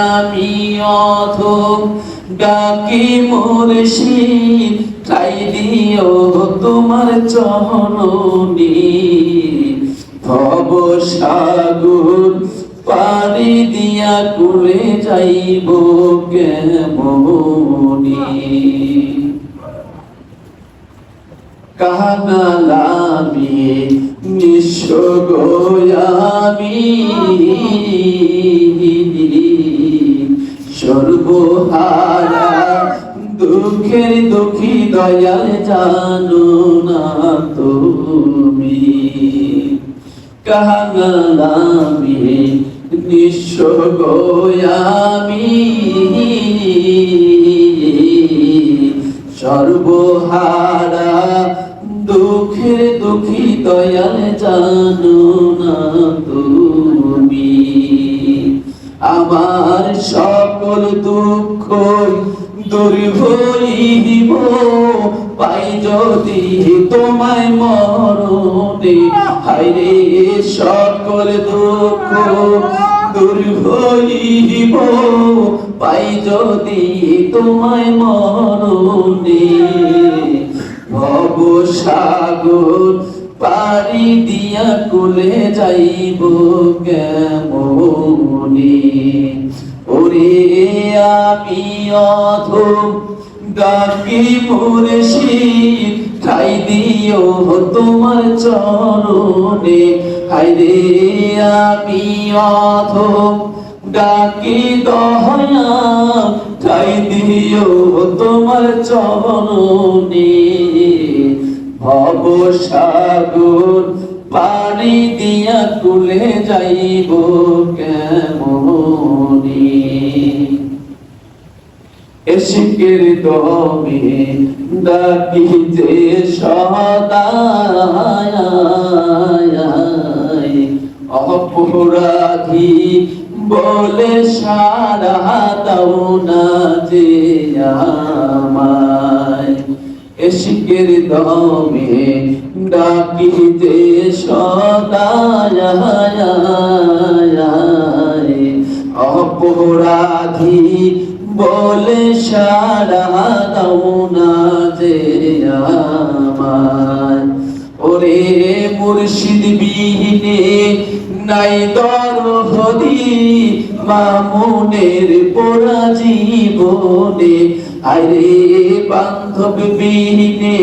আমি অধম ডাকি মুর্শিদ ঠাই দিও তোমার চরণে ভব সাগর পারি দিয়া কুলে যাইব কেমনে কাহানালামি নিঃস্ব গোয়ামি সর্বহারা দুঃখের দুঃখী দয়াল জানো না তুমি কাহানালামি নিঃস্ব গোয়ামি সর্বহারা দুঃখের দুঃখী দয়াল জানো না তুমি আমার সকল দুঃখ দূর হইব পাই যদি তোমায় মরণে হায়রে সকল দুঃখ দূর হইব পাই যদি তোমায় মরণে ভব সাগর পারি দিয়া কুলে যাইব কেমনে ওরে আমি অধম ডাকি মুর্শিদ ঠাই দিও তোমার চরণে হায়রে আমি অধম ডাকি দয়া ঠাই দিও তোমার চরণে ভব সাগর পানি দিয়া কুলে যাইব কেমনে এশিকের দমে ডাকি যে সদা অপরাধী বলে সারা দাও না যে আমায় এশিকের দমে ডাকি যে সদা অপরাধী বলে সারা দাও না যে আমায় ওরে মুর্শিদ বিহীনে নাই দরদি মামুনের পোড়া জীবনে আরে বান্ধব বিহীনে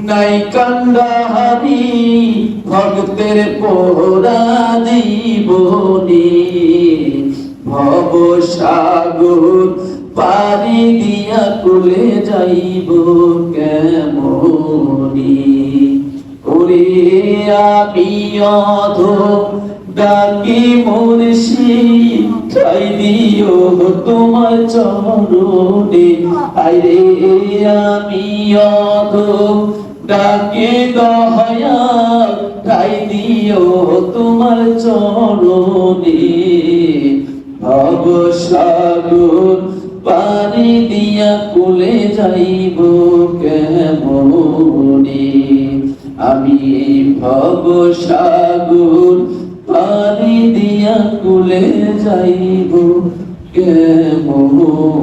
নাই কান্ডাহারি ভক্তের পোড়া জীবনে ভব সাগর পারি দিয়া কুলে যাইব কেমনে ওরে আমি অধম ডাকি মুর্শিদ ঠাই দিও তোমার চরণে আরে আমি অধম ডাকি দয়া ঠাই দিও তোমার চরণে ভব সাগর পানি দিয়া কুলে যাইব কেমনে আমি ভব সাগর পানি দিয়া কুলে যাইব কেমনে।